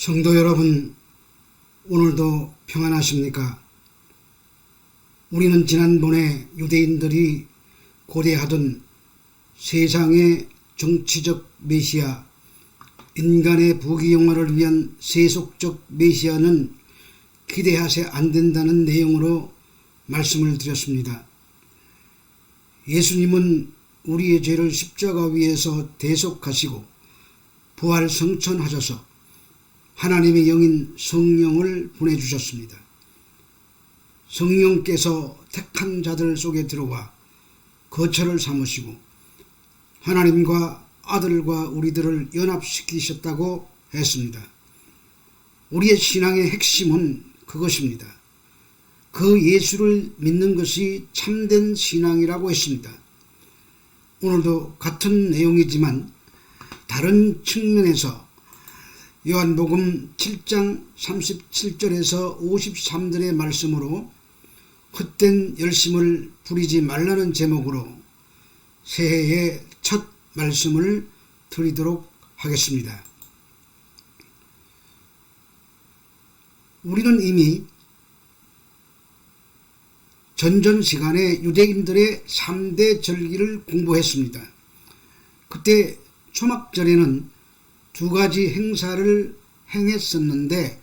성도 여러분, 오늘도 평안하십니까? 우리는 지난번에 유대인들이 고대하던 세상의 정치적 메시아, 인간의 부귀영화를 위한 세속적 메시아는 기대하세 안 된다는 내용으로 말씀을 드렸습니다. 예수님은 우리의 죄를 십자가 위에서 대속하시고 부활 성천하셔서 하나님의 영인 성령을 보내주셨습니다. 성령께서 택한 자들 속에 들어와 거처를 삼으시고 하나님과 아들과 우리들을 연합시키셨다고 했습니다. 우리의 신앙의 핵심은 그것입니다. 그 예수를 믿는 것이 참된 신앙이라고 했습니다. 오늘도 같은 내용이지만 다른 측면에서 요한복음 7장 37절에서 53절의 말씀으로 헛된 열심을 부리지 말라는 제목으로 새해의 첫 말씀을 드리도록 하겠습니다. 우리는 이미 전전 시간에 유대인들의 3대 절기를 공부했습니다. 그때 초막절에는 두 가지 행사를 행했었는데,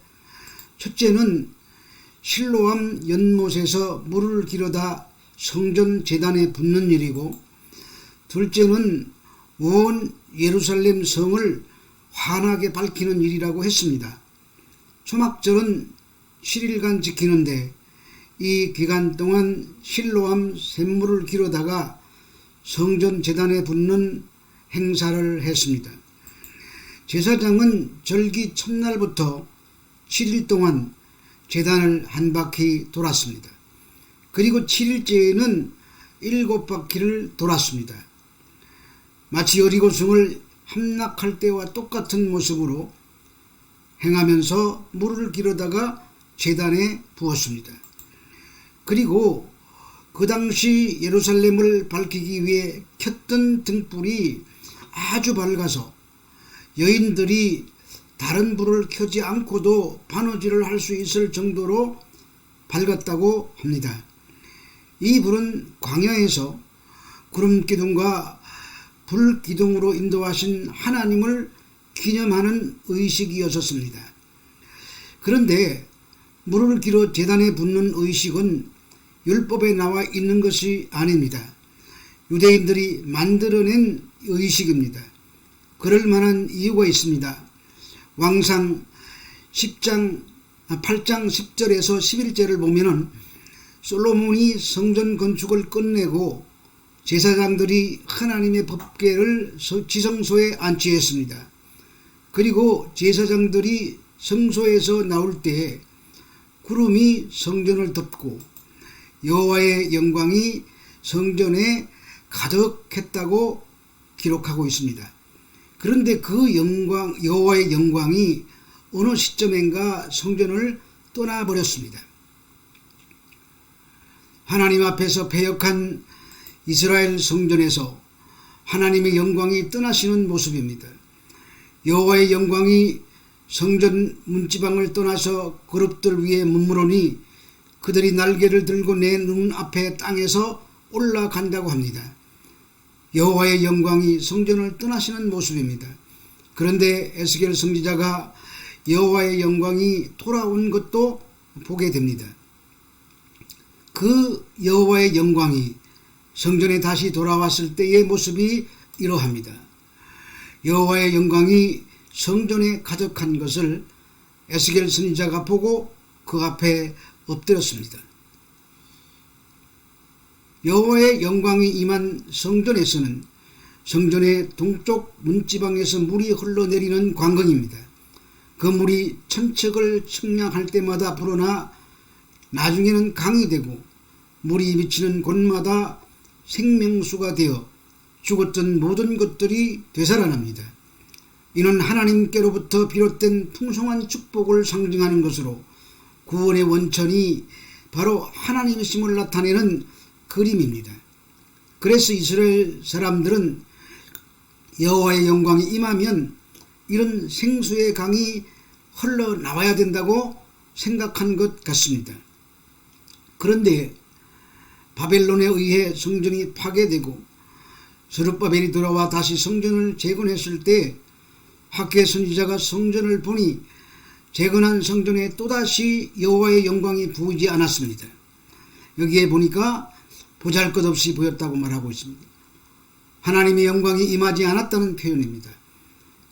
첫째는 실로암 연못에서 물을 기르다 성전 제단에 붓는 일이고, 둘째는 온 예루살렘 성을 환하게 밝히는 일이라고 했습니다. 초막절은 7일간 지키는데 이 기간 동안 실로암 샘물을 기르다가 성전 제단에 붓는 행사를 했습니다. 제사장은 절기 첫날부터 7일 동안 제단을 한 바퀴 돌았습니다. 그리고 7일째에는 7바퀴를 돌았습니다. 마치 여리고성을 함락할 때와 똑같은 모습으로 행하면서 물을 기르다가 제단에 부었습니다. 그리고 그 당시 예루살렘을 밝히기 위해 켰던 등불이 아주 밝아서 여인들이 다른 불을 켜지 않고도 바느질을 할 수 있을 정도로 밝았다고 합니다. 이 불은 광야에서 구름 기둥과 불 기둥으로 인도하신 하나님을 기념하는 의식이었습니다. 그런데 물을 기르 제단에 붓는 의식은 율법에 나와 있는 것이 아닙니다. 유대인들이 만들어낸 의식입니다. 그럴 만한 이유가 있습니다. 왕상 8장 10절에서 11절을 보면은 솔로몬이 성전 건축을 끝내고 제사장들이 하나님의 법궤를 지성소에 안치했습니다. 그리고 제사장들이 성소에서 나올 때 구름이 성전을 덮고 여호와의 영광이 성전에 가득했다고 기록하고 있습니다. 그런데 그 여호와의 영광이 어느 시점인가 성전을 떠나버렸습니다. 하나님 앞에서 패역한 이스라엘 성전에서 하나님의 영광이 떠나시는 모습입니다. 여호와의 영광이 성전 문지방을 떠나서 그룹들 위에 머무르니 그들이 날개를 들고 내 눈앞에 땅에서 올라간다고 합니다. 여호와의 영광이 성전을 떠나시는 모습입니다. 그런데 에스겔 선지자가 여호와의 영광이 돌아온 것도 보게 됩니다. 그 여호와의 영광이 성전에 다시 돌아왔을 때의 모습이 이러합니다. 여호와의 영광이 성전에 가득한 것을 에스겔 선지자가 보고 그 앞에 엎드렸습니다. 여호와의 영광이 임한 성전에서는 성전의 동쪽 문지방에서 물이 흘러내리는 광경입니다. 그 물이 천척을 측량할 때마다 불어나 나중에는 강이 되고 물이 비치는 곳마다 생명수가 되어 죽었던 모든 것들이 되살아납니다. 이는 하나님께로부터 비롯된 풍성한 축복을 상징하는 것으로 구원의 원천이 바로 하나님이심을 나타내는 그림입니다. 그래서 이스라엘 사람들은 여호와의 영광이 임하면 이런 생수의 강이 흘러나와야 된다고 생각한 것 같습니다. 그런데 바벨론에 의해 성전이 파괴되고 스룹바벨이 돌아와 다시 성전을 재건했을 때 학개 선지자가 성전을 보니 재건한 성전에 또다시 여호와의 영광이 부이지 않았습니다. 여기에 보니까 보잘것없이 보였다고 말하고 있습니다. 하나님의 영광이 임하지 않았다는 표현입니다.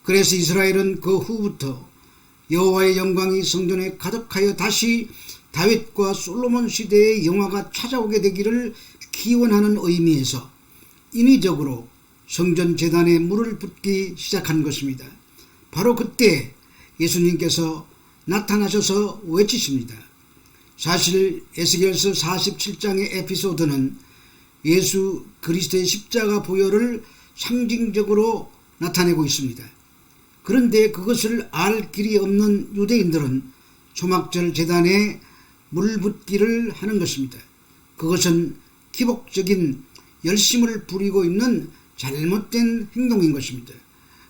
그래서 이스라엘은 그 후부터 여호와의 영광이 성전에 가득하여 다시 다윗과 솔로몬 시대의 영화가 찾아오게 되기를 기원하는 의미에서 인위적으로 성전 제단에 물을 붓기 시작한 것입니다. 바로 그때 예수님께서 나타나셔서 외치십니다. 사실 에스겔서 47장의 에피소드는 예수 그리스도의 십자가 보혈을 상징적으로 나타내고 있습니다. 그런데 그것을 알 길이 없는 유대인들은 초막절 제단에 물 붓기를 하는 것입니다. 그것은 기복적인 열심을 부리고 있는 잘못된 행동인 것입니다.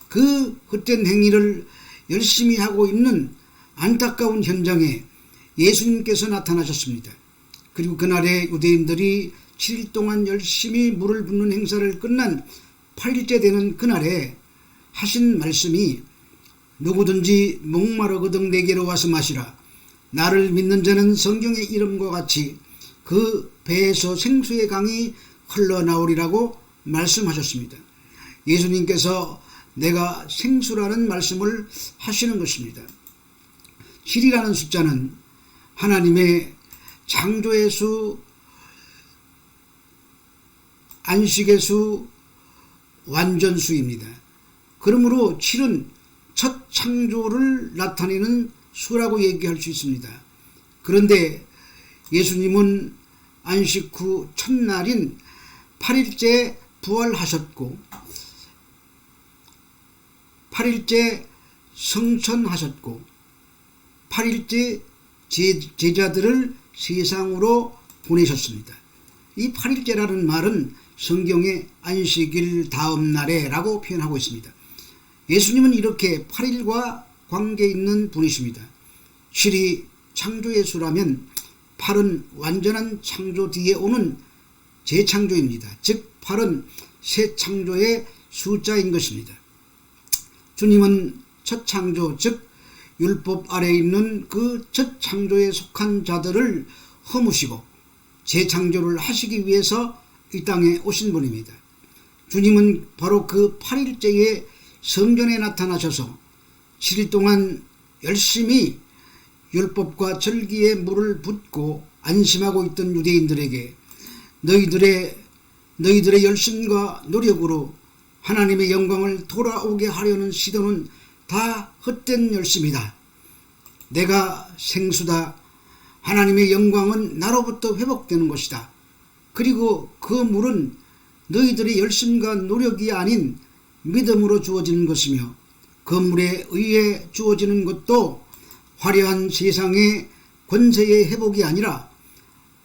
그 헛된 행위를 열심히 하고 있는 안타까운 현장에 예수님께서 나타나셨습니다. 그리고 그날에 유대인들이 7일 동안 열심히 물을 붓는 행사를 끝난 8일째 되는 그날에 하신 말씀이 누구든지 목마르거든 내게로 와서 마시라. 나를 믿는 자는 성경의 이름과 같이 그 배에서 생수의 강이 흘러나오리라고 말씀하셨습니다. 예수님께서 내가 생수라는 말씀을 하시는 것입니다. 7이라는 숫자는 하나님의 창조의 수, 안식의 수, 완전수입니다. 그러므로 7은 첫 창조를 나타내는 수라고 얘기할 수 있습니다. 그런데 예수님은 안식 후 첫날인 8일째 부활하셨고 8일째 성천하셨고 8일째 제자들을 세상으로 보내셨습니다. 이 8일째라는 말은 성경의 안식일 다음 날에 라고 표현하고 있습니다. 예수님은 이렇게 8일과 관계 있는 분이십니다. 7이 창조의 수라면 8은 완전한 창조 뒤에 오는 재창조입니다. 즉 8은 새 창조의 숫자인 것입니다. 주님은 첫 창조, 즉 율법 아래에 있는 그 첫 창조에 속한 자들을 허무시고 재창조를 하시기 위해서 이 땅에 오신 분입니다. 주님은 바로 그 8일째에 성전에 나타나셔서 7일 동안 열심히 율법과 절기에 물을 붓고 안심하고 있던 유대인들에게 너희들의 열심과 노력으로 하나님의 영광을 돌아오게 하려는 시도는 다 헛된 열심이다. 내가 생수다. 하나님의 영광은 나로부터 회복되는 것이다. 그리고 그 물은 너희들의 열심과 노력이 아닌 믿음으로 주어지는 것이며 그 물에 의해 주어지는 것도 화려한 세상의 권세의 회복이 아니라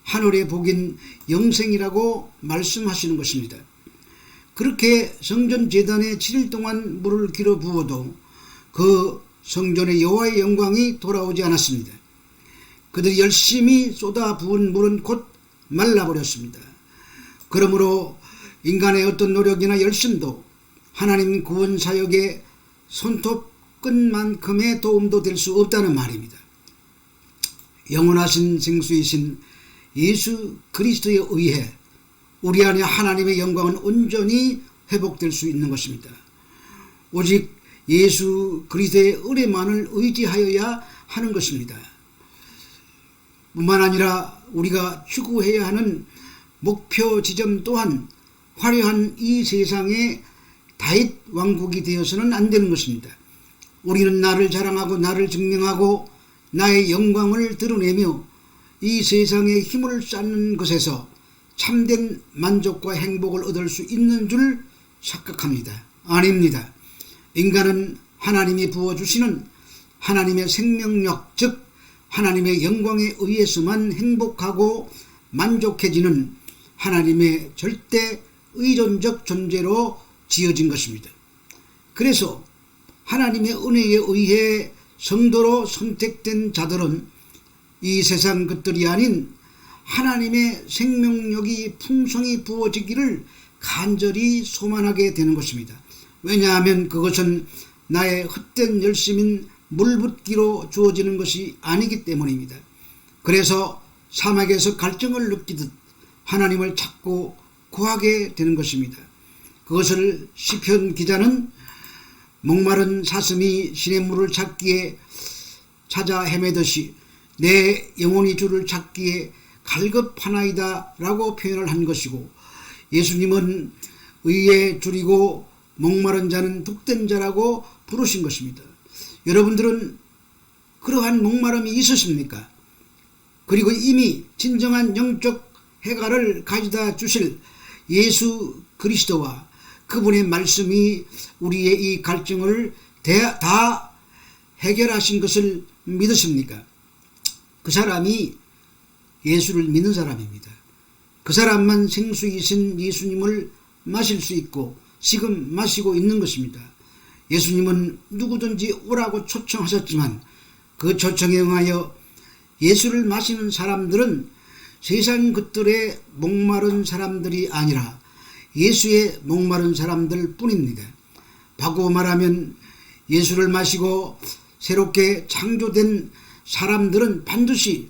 하늘의 복인 영생이라고 말씀하시는 것입니다. 그렇게 성전 제단에 7일 동안 물을 길어 부어도 그 성전의 여호와의 영광이 돌아오지 않았습니다. 그들이 열심히 쏟아 부은 물은 곧 말라버렸습니다. 그러므로 인간의 어떤 노력이나 열심도 하나님 구원 사역의 손톱끝만큼의 도움도 될 수 없다는 말입니다. 영원하신 생수이신 예수 그리스도에 의해 우리 안에 하나님의 영광은 온전히 회복될 수 있는 것입니다. 오직 예수 그리스도의 은혜만을 의지하여야 하는 것입니다. 뿐만 아니라 우리가 추구해야 하는 목표 지점 또한 화려한 이 세상의 다윗 왕국이 되어서는 안 되는 것입니다. 우리는 나를 자랑하고 나를 증명하고 나의 영광을 드러내며 이 세상에 힘을 쌓는 것에서 참된 만족과 행복을 얻을 수 있는 줄 착각합니다. 아닙니다. 인간은 하나님이 부어주시는 하나님의 생명력, 즉 하나님의 영광에 의해서만 행복하고 만족해지는 하나님의 절대 의존적 존재로 지어진 것입니다. 그래서 하나님의 은혜에 의해 성도로 선택된 자들은 이 세상 것들이 아닌 하나님의 생명력이 풍성히 부어지기를 간절히 소망하게 되는 것입니다. 왜냐하면 그것은 나의 헛된 열심인 물붓기로 주어지는 것이 아니기 때문입니다. 그래서 사막에서 갈증을 느끼듯 하나님을 찾고 구하게 되는 것입니다. 그것을 시편 기자는 목마른 사슴이 시냇물을 찾기에 찾아 헤매듯이 내 영혼이 주를 찾기에 갈급하나이다 라고 표현을 한 것이고, 예수님은 의에 줄이고 목마른 자는 복된 자라고 부르신 것입니다. 여러분들은 그러한 목마름이 있으십니까? 그리고 이미 진정한 영적 해갈을 가져다 주실 예수 그리스도와 그분의 말씀이 우리의 이 갈증을 다 해결하신 것을 믿으십니까? 그 사람이 예수를 믿는 사람입니다. 그 사람만 생수이신 예수님을 마실 수 있고 지금 마시고 있는 것입니다. 예수님은 누구든지 오라고 초청하셨지만 그 초청에 응하여 예수를 마시는 사람들은 세상 것들에 목마른 사람들이 아니라 예수의 목마른 사람들 뿐입니다. 바꾸어 말하면 예수를 마시고 새롭게 창조된 사람들은 반드시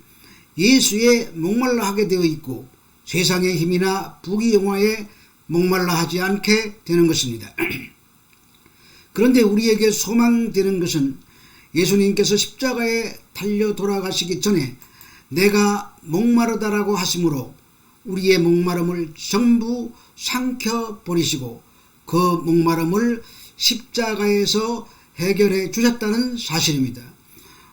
예수에 목말라 하게 되어 있고 세상의 힘이나 부귀영화에 목말라 하지 않게 되는 것입니다. 그런데 우리에게 소망되는 것은 예수님께서 십자가에 달려 돌아가시기 전에 내가 목마르다라고 하심으로 우리의 목마름을 전부 삼켜버리시고 그 목마름을 십자가에서 해결해 주셨다는 사실입니다.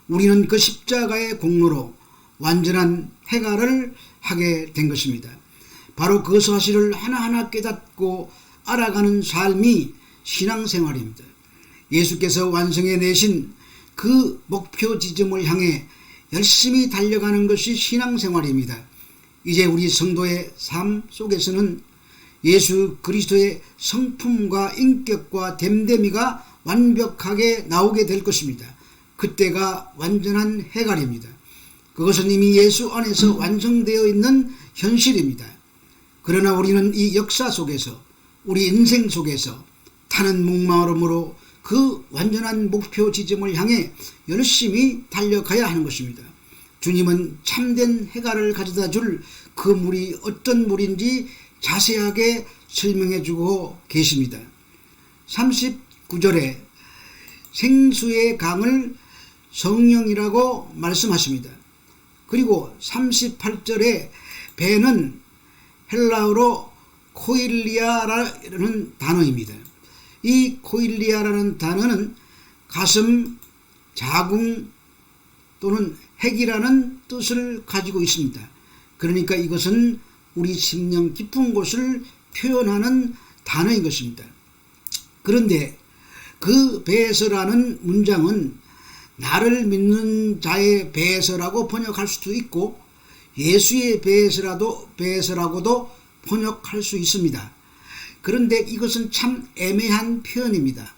우리는 그 십자가의 공로로 완전한 해갈을 하게 된 것입니다. 바로 그 사실을 하나하나 깨닫고 알아가는 삶이 신앙생활입니다. 예수께서 완성해 내신 그 목표 지점을 향해 열심히 달려가는 것이 신앙생활입니다. 이제 우리 성도의 삶 속에서는 예수 그리스도의 성품과 인격과 됨됨이가 완벽하게 나오게 될 것입니다. 그때가 완전한 해갈입니다. 그것은 이미 예수 안에서 완성되어 있는 현실입니다. 그러나 우리는 이 역사 속에서 우리 인생 속에서 타는 목마름으로 그 완전한 목표 지점을 향해 열심히 달려가야 하는 것입니다. 주님은 참된 해갈을 가져다 줄 그 물이 어떤 물인지 자세하게 설명해 주고 계십니다. 39절에 생수의 강을 성령이라고 말씀하십니다. 그리고 38절에 배는 헬라어로 코일리아라는 단어입니다. 이 코일리아라는 단어는 가슴, 자궁 또는 핵이라는 뜻을 가지고 있습니다. 그러니까 이것은 우리 심령 깊은 곳을 표현하는 단어인 것입니다. 그런데 그 배에서라는 문장은 나를 믿는 자의 배에서라고 번역할 수도 있고 예수의 배에서라고도 번역할 수 있습니다. 그런데 이것은 참 애매한 표현입니다.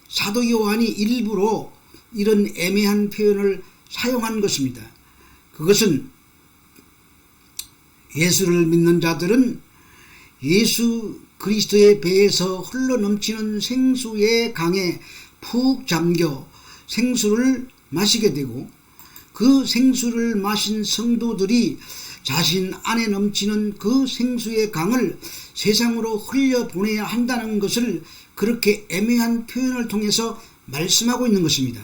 사도 요한이 일부러 이런 애매한 표현을 사용한 것입니다. 그것은 예수를 믿는 자들은 예수 그리스도의 배에서 흘러넘치는 생수의 강에 푹 잠겨 생수를 마시게 되고 그 생수를 마신 성도들이 자신 안에 넘치는 그 생수의 강을 세상으로 흘려보내야 한다는 것을 그렇게 애매한 표현을 통해서 말씀하고 있는 것입니다.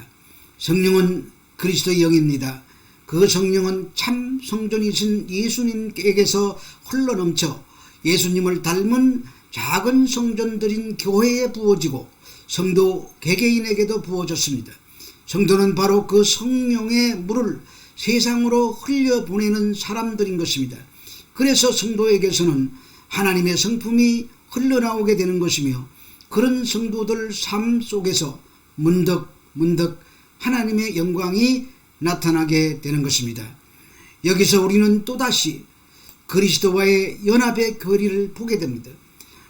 성령은 그리스도의 영입니다. 그 성령은 참 성전이신 예수님께게서 흘러넘쳐 예수님을 닮은 작은 성전들인 교회에 부어지고 성도 개개인에게도 부어졌습니다. 성도는 바로 그 성령의 물을 세상으로 흘려보내는 사람들인 것입니다. 그래서 성도에게서는 하나님의 성품이 흘러나오게 되는 것이며 그런 성도들 삶 속에서 문득 하나님의 영광이 나타나게 되는 것입니다. 여기서 우리는 또다시 그리스도와의 연합의 교리를 보게 됩니다.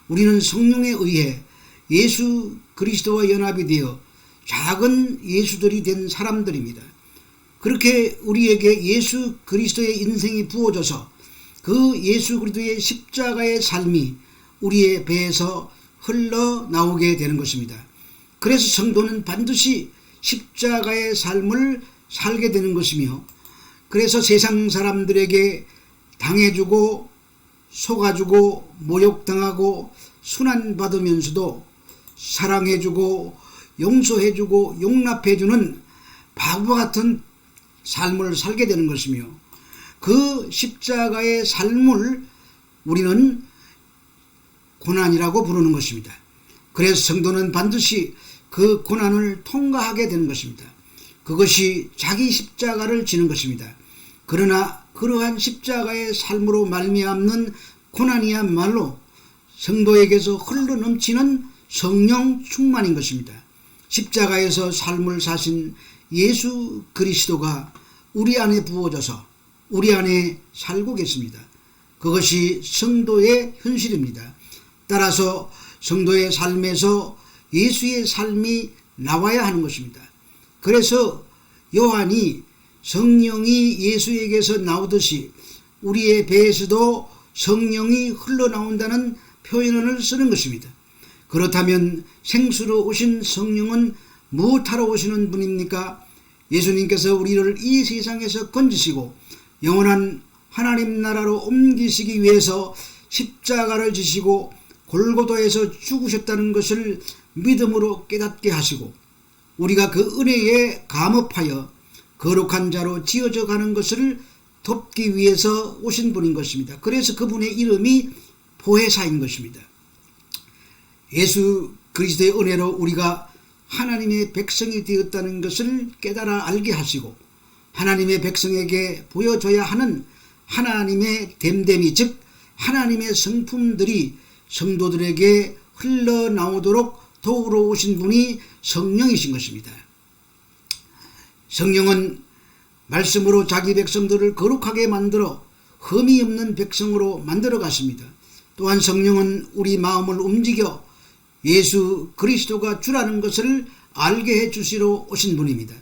우리는 성령에 의해 예수 그리스도와 연합이 되어 작은 예수들이 된 사람들입니다. 그렇게 우리에게 예수 그리스도의 인생이 부어져서 그 예수 그리스도의 십자가의 삶이 우리의 배에서 흘러나오게 되는 것입니다. 그래서 성도는 반드시 십자가의 삶을 살게 되는 것이며, 그래서 세상 사람들에게 당해주고 속아주고 모욕당하고 순환받으면서도 사랑해주고 용서해주고 용납해주는 바보와 같은 삶을 살게 되는 것이며, 그 십자가의 삶을 우리는 고난이라고 부르는 것입니다. 그래서 성도는 반드시 그 고난을 통과하게 되는 것입니다. 그것이 자기 십자가를 지는 것입니다. 그러나 그러한 십자가의 삶으로 말미암는 고난이야말로 성도에게서 흘러넘치는 성령 충만인 것입니다. 십자가에서 삶을 사신 예수 그리스도가 우리 안에 부어져서 우리 안에 살고 계십니다. 그것이 성도의 현실입니다. 따라서 성도의 삶에서 예수의 삶이 나와야 하는 것입니다. 그래서 요한이 성령이 예수에게서 나오듯이 우리의 배에서도 성령이 흘러나온다는 표현을 쓰는 것입니다. 그렇다면 생수로 오신 성령은 무엇하러 오시는 분입니까? 예수님께서 우리를 이 세상에서 건지시고 영원한 하나님 나라로 옮기시기 위해서 십자가를 지시고 골고다에서 죽으셨다는 것을 믿음으로 깨닫게 하시고 우리가 그 은혜에 감업하여 거룩한 자로 지어져 가는 것을 돕기 위해서 오신 분인 것입니다. 그래서 그분의 이름이 보혜사인 것입니다. 예수 그리스도의 은혜로 우리가 하나님의 백성이 되었다는 것을 깨달아 알게 하시고 하나님의 백성에게 보여줘야 하는 하나님의 됨됨이, 즉 하나님의 성품들이 성도들에게 흘러나오도록 도우러 오신 분이 성령이신 것입니다. 성령은 말씀으로 자기 백성들을 거룩하게 만들어 흠이 없는 백성으로 만들어 가십니다. 또한 성령은 우리 마음을 움직여 예수 그리스도가 주라는 것을 알게 해 주시러 오신 분입니다.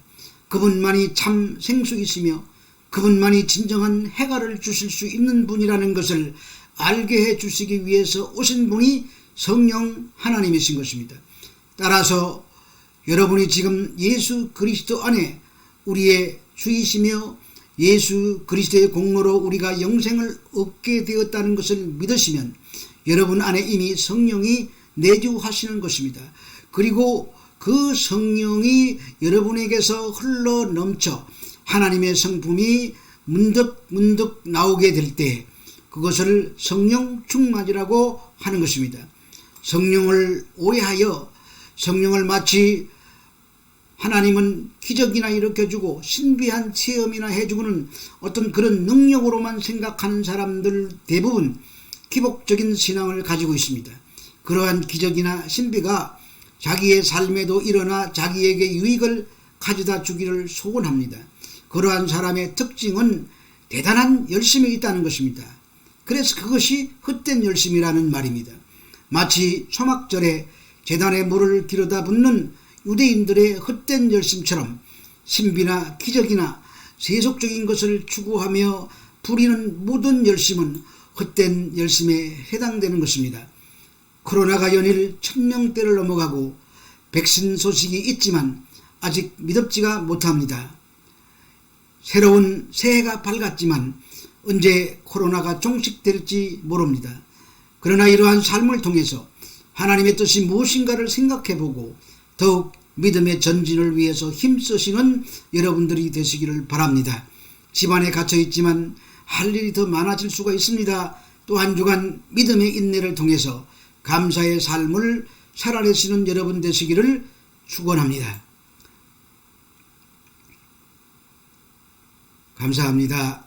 그분만이 참 생수이시며 그분만이 진정한 해갈을 주실 수 있는 분이라는 것을 알게 해 주시기 위해서 오신 분이 성령 하나님이신 것입니다. 따라서 여러분이 지금 예수 그리스도 안에 우리의 주이시며 예수 그리스도의 공로로 우리가 영생을 얻게 되었다는 것을 믿으시면 여러분 안에 이미 성령이 내주하시는 것입니다. 그리고 그 성령이 여러분에게서 흘러넘쳐 하나님의 성품이 문득문득 나오게 될 때 그것을 성령 충만이라고 하는 것입니다. 성령을 오해하여 성령을 마치 하나님은 기적이나 일으켜주고 신비한 체험이나 해주고는 어떤 그런 능력으로만 생각하는 사람들 대부분 기복적인 신앙을 가지고 있습니다. 그러한 기적이나 신비가 자기의 삶에도 일어나 자기에게 유익을 가져다 주기를 소원합니다. 그러한 사람의 특징은 대단한 열심이 있다는 것입니다. 그래서 그것이 헛된 열심이라는 말입니다. 마치 초막절에 제단에 물을 기르다 붓는 유대인들의 헛된 열심처럼 신비나 기적이나 세속적인 것을 추구하며 부리는 모든 열심은 헛된 열심에 해당되는 것입니다. 코로나가 연일 1000명대를 넘어가고 백신 소식이 있지만 아직 믿음지가 못합니다. 새로운 새해가 밝았지만 언제 코로나가 종식될지 모릅니다. 그러나 이러한 삶을 통해서 하나님의 뜻이 무엇인가를 생각해보고 더욱 믿음의 전진을 위해서 힘쓰시는 여러분들이 되시기를 바랍니다. 집안에 갇혀있지만 할 일이 더 많아질 수가 있습니다. 또 한 주간 믿음의 인내를 통해서 감사의 삶을 살아내시는 여러분 되시기를 축원합니다. 감사합니다.